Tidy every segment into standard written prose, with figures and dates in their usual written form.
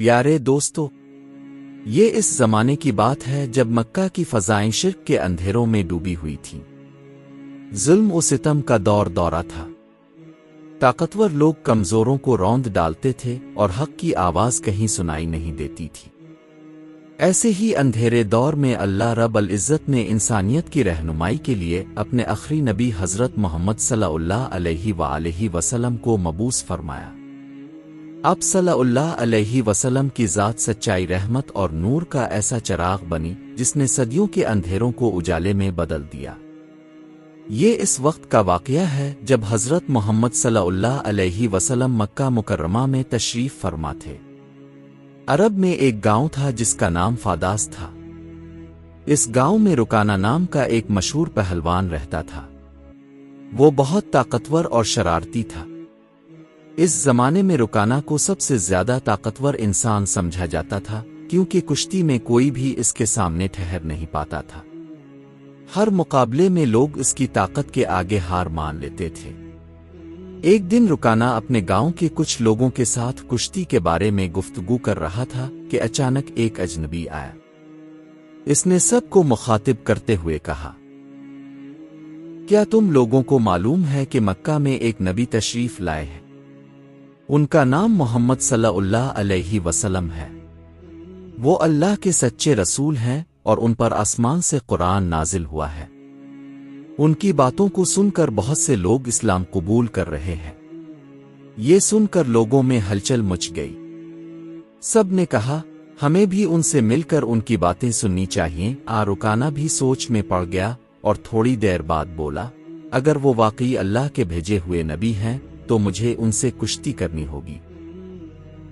پیارے دوستو، یہ اس زمانے کی بات ہے جب مکہ کی فضائیں شرک کے اندھیروں میں ڈوبی ہوئی تھیں۔ ظلم و ستم کا دورہ تھا۔ طاقتور لوگ کمزوروں کو روند ڈالتے تھے اور حق کی آواز کہیں سنائی نہیں دیتی تھی۔ ایسے ہی اندھیرے دور میں اللہ رب العزت نے انسانیت کی رہنمائی کے لیے اپنے آخری نبی حضرت محمد صلی اللہ علیہ وآلہ وسلم کو مبعوث فرمایا۔ آپ صلی اللہ علیہ وسلم کی ذات سچائی، رحمت اور نور کا ایسا چراغ بنی جس نے صدیوں کے اندھیروں کو اجالے میں بدل دیا۔ یہ اس وقت کا واقعہ ہے جب حضرت محمد صلی اللہ علیہ وسلم مکہ مکرمہ میں تشریف فرما تھے۔ عرب میں ایک گاؤں تھا جس کا نام فاداس تھا۔ اس گاؤں میں رکانہ نام کا ایک مشہور پہلوان رہتا تھا۔ وہ بہت طاقتور اور شرارتی تھا۔ اس زمانے میں رکانہ کو سب سے زیادہ طاقتور انسان سمجھا جاتا تھا، کیونکہ کشتی میں کوئی بھی اس کے سامنے ٹھہر نہیں پاتا تھا۔ ہر مقابلے میں لوگ اس کی طاقت کے آگے ہار مان لیتے تھے۔ ایک دن رکانہ اپنے گاؤں کے کچھ لوگوں کے ساتھ کشتی کے بارے میں گفتگو کر رہا تھا کہ اچانک ایک اجنبی آیا۔ اس نے سب کو مخاطب کرتے ہوئے کہا، کیا تم لوگوں کو معلوم ہے کہ مکہ میں ایک نبی تشریف لائے ہیں؟ ان کا نام محمد صلی اللہ علیہ وسلم ہے۔ وہ اللہ کے سچے رسول ہیں اور ان پر آسمان سے قرآن نازل ہوا ہے۔ ان کی باتوں کو سن کر بہت سے لوگ اسلام قبول کر رہے ہیں۔ یہ سن کر لوگوں میں ہلچل مچ گئی۔ سب نے کہا، ہمیں بھی ان سے مل کر ان کی باتیں سننی چاہیے۔ رکانہ بھی سوچ میں پڑ گیا اور تھوڑی دیر بعد بولا، اگر وہ واقعی اللہ کے بھیجے ہوئے نبی ہیں تو مجھے ان سے کشتی کرنی ہوگی۔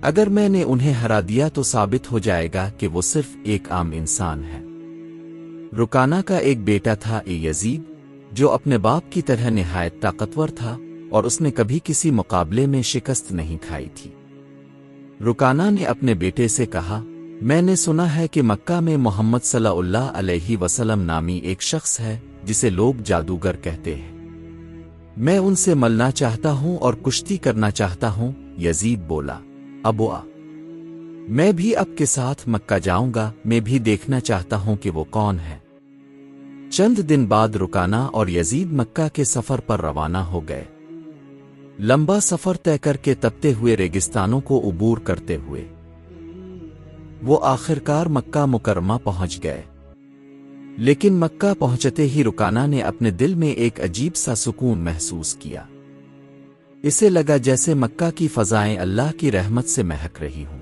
اگر میں نے انہیں ہرا دیا تو ثابت ہو جائے گا کہ وہ صرف ایک عام انسان ہے۔ رکانہ کا ایک بیٹا تھا یزید، جو اپنے باپ کی طرح نہایت طاقتور تھا اور اس نے کبھی کسی مقابلے میں شکست نہیں کھائی تھی۔ رکانہ نے اپنے بیٹے سے کہا، میں نے سنا ہے کہ مکہ میں محمد صلی اللہ علیہ وسلم نامی ایک شخص ہے جسے لوگ جادوگر کہتے ہیں۔ میں ان سے ملنا چاہتا ہوں اور کشتی کرنا چاہتا ہوں۔ یزید بولا، ابو میں بھی اب کے ساتھ مکہ جاؤں گا، میں بھی دیکھنا چاہتا ہوں کہ وہ کون ہے۔ چند دن بعد رکانہ اور یزید مکہ کے سفر پر روانہ ہو گئے۔ لمبا سفر طے کر کے تپتے ہوئے ریگستانوں کو عبور کرتے ہوئے وہ آخرکار مکہ مکرمہ پہنچ گئے۔ لیکن مکہ پہنچتے ہی رکانہ نے اپنے دل میں ایک عجیب سا سکون محسوس کیا۔ اسے لگا جیسے مکہ کی فضائیں اللہ کی رحمت سے مہک رہی ہوں۔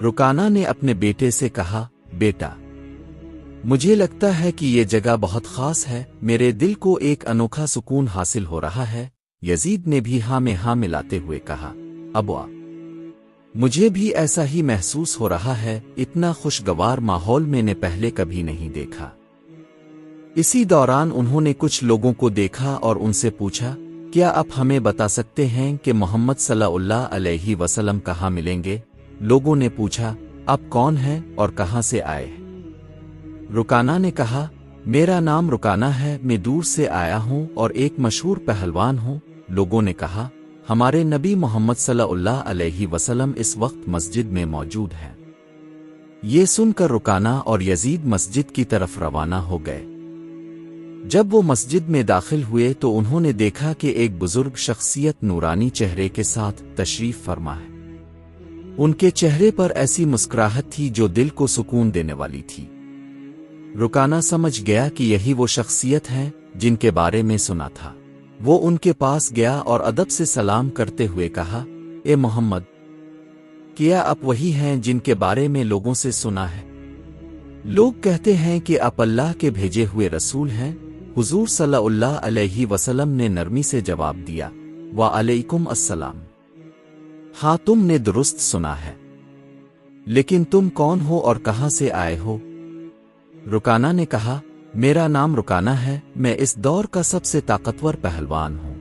رکانہ نے اپنے بیٹے سے کہا، بیٹا، مجھے لگتا ہے کہ یہ جگہ بہت خاص ہے، میرے دل کو ایک انوکھا سکون حاصل ہو رہا ہے۔ یزید نے بھی ہاں میں ہاں ملاتے ہوئے کہا، ابو مجھے بھی ایسا ہی محسوس ہو رہا ہے، اتنا خوشگوار ماحول میں نے پہلے کبھی نہیں دیکھا۔ اسی دوران انہوں نے کچھ لوگوں کو دیکھا اور ان سے پوچھا، کیا آپ ہمیں بتا سکتے ہیں کہ محمد صلی اللہ علیہ وسلم کہاں ملیں گے؟ لوگوں نے پوچھا، آپ کون ہیں اور کہاں سے آئے ہیں؟ رکانہ نے کہا، میرا نام رکانہ ہے، میں دور سے آیا ہوں اور ایک مشہور پہلوان ہوں۔ لوگوں نے کہا، ہمارے نبی محمد صلی اللہ علیہ وسلم اس وقت مسجد میں موجود ہیں۔ یہ سن کر رکانہ اور یزید مسجد کی طرف روانہ ہو گئے۔ جب وہ مسجد میں داخل ہوئے تو انہوں نے دیکھا کہ ایک بزرگ شخصیت نورانی چہرے کے ساتھ تشریف فرما ہے۔ ان کے چہرے پر ایسی مسکراہٹ تھی جو دل کو سکون دینے والی تھی۔ رکانہ سمجھ گیا کہ یہی وہ شخصیت ہیں جن کے بارے میں سنا تھا۔ وہ ان کے پاس گیا اور ادب سے سلام کرتے ہوئے کہا، اے محمد، کیا آپ وہی ہیں جن کے بارے میں لوگوں سے سنا ہے؟ لوگ کہتے ہیں کہ آپ اللہ کے بھیجے ہوئے رسول ہیں۔ حضور صلی اللہ علیہ وسلم نے نرمی سے جواب دیا، وعلیکم السلام۔ ہاں، تم نے درست سنا ہے، لیکن تم کون ہو اور کہاں سے آئے ہو؟ رکانہ نے کہا، میرا نام رکانہ ہے، میں اس دور کا سب سے طاقتور پہلوان ہوں۔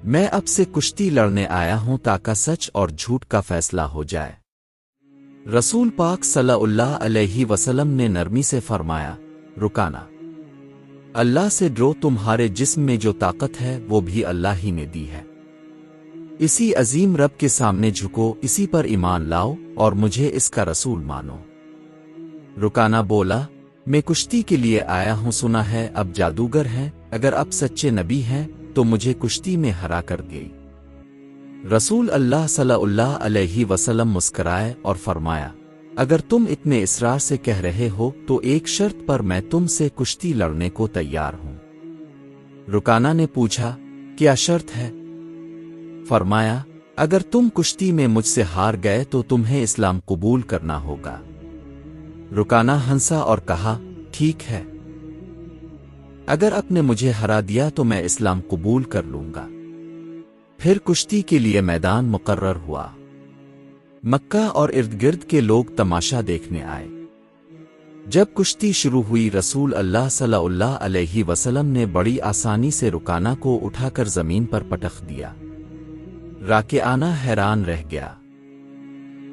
میں اب سے کشتی لڑنے آیا ہوں تاکہ سچ اور جھوٹ کا فیصلہ ہو جائے۔ رسول پاک صلی اللہ علیہ وسلم نے نرمی سے فرمایا، رکانہ، اللہ سے ڈرو، تمہارے جسم میں جو طاقت ہے وہ بھی اللہ ہی نے دی ہے۔ اسی عظیم رب کے سامنے جھکو، اسی پر ایمان لاؤ اور مجھے اس کا رسول مانو۔ رکانہ بولا، میں کشتی کے لیے آیا ہوں، سنا ہے اب جادوگر ہیں، اگر اب سچے نبی ہیں تو مجھے کشتی میں ہرا کر گئی۔ رسول اللہ صلی اللہ علیہ وسلم مسکرائے اور فرمایا، اگر تم اتنے اصرار سے کہہ رہے ہو تو ایک شرط پر میں تم سے کشتی لڑنے کو تیار ہوں۔ رکانہ نے پوچھا، کیا شرط ہے؟ فرمایا، اگر تم کشتی میں مجھ سے ہار گئے تو تمہیں اسلام قبول کرنا ہوگا۔ رکانہ ہنسا اور کہا، ٹھیک ہے، اگر آپ نے مجھے ہرا دیا تو میں اسلام قبول کر لوں گا۔ پھر کشتی کے لیے میدان مقرر ہوا۔ مکہ اور ارد گرد کے لوگ تماشا دیکھنے آئے۔ جب کشتی شروع ہوئی، رسول اللہ صلی اللہ علیہ وسلم نے بڑی آسانی سے رکانہ کو اٹھا کر زمین پر پٹخ دیا۔ راکعانہ حیران رہ گیا۔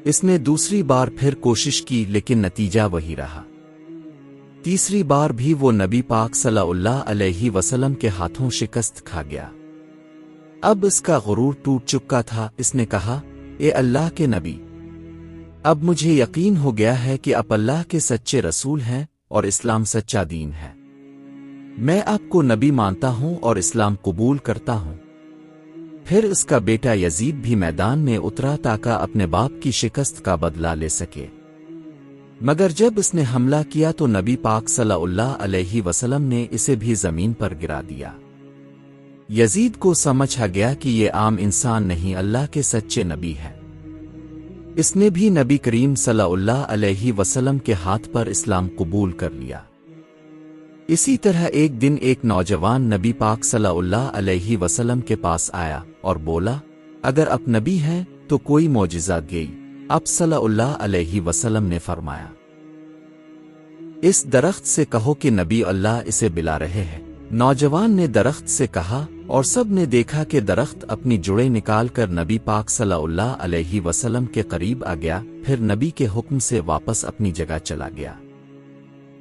اس نے دوسری بار پھر کوشش کی لیکن نتیجہ وہی رہا۔ تیسری بار بھی وہ نبی پاک صلی اللہ علیہ وسلم کے ہاتھوں شکست کھا گیا۔ اب اس کا غرور ٹوٹ چکا تھا۔ اس نے کہا، اے اللہ کے نبی، اب مجھے یقین ہو گیا ہے کہ آپ اللہ کے سچے رسول ہیں اور اسلام سچا دین ہے۔ میں آپ کو نبی مانتا ہوں اور اسلام قبول کرتا ہوں۔ پھر اس کا بیٹا یزید بھی میدان میں اترا تاکہ اپنے باپ کی شکست کا بدلہ لے سکے، مگر جب اس نے حملہ کیا تو نبی پاک صلی اللہ علیہ وسلم نے اسے بھی زمین پر گرا دیا۔ یزید کو سمجھ آ گیا کہ یہ عام انسان نہیں، اللہ کے سچے نبی ہے۔ اس نے بھی نبی کریم صلی اللہ علیہ وسلم کے ہاتھ پر اسلام قبول کر لیا۔ اسی طرح ایک دن ایک نوجوان نبی پاک صلی اللہ علیہ وسلم کے پاس آیا اور بولا، اگر آپ نبی ہیں تو کوئی معجزہ گئی۔ آپ صلی اللہ علیہ وسلم نے فرمایا، اس درخت سے کہو کہ نبی اللہ اسے بلا رہے ہیں۔ نوجوان نے درخت سے کہا اور سب نے دیکھا کہ درخت اپنی جڑیں نکال کر نبی پاک صلی اللہ علیہ وسلم کے قریب آ گیا، پھر نبی کے حکم سے واپس اپنی جگہ چلا گیا۔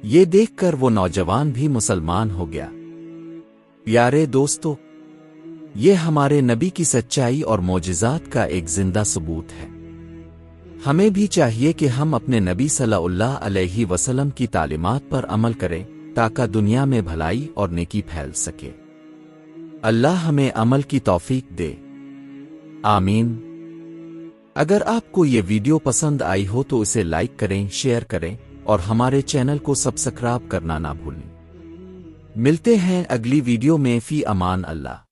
یہ دیکھ کر وہ نوجوان بھی مسلمان ہو گیا۔ پیارے دوستو، یہ ہمارے نبی کی سچائی اور معجزات کا ایک زندہ ثبوت ہے۔ ہمیں بھی چاہیے کہ ہم اپنے نبی صلی اللہ علیہ وسلم کی تعلیمات پر عمل کریں تاکہ دنیا میں بھلائی اور نیکی پھیل سکے۔ اللہ ہمیں عمل کی توفیق دے، آمین۔ اگر آپ کو یہ ویڈیو پسند آئی ہو تو اسے لائک کریں، شیئر کریں اور ہمارے چینل کو سبسکرائب کرنا نہ بھولیں۔ ملتے ہیں اگلی ویڈیو میں، فی امان اللہ۔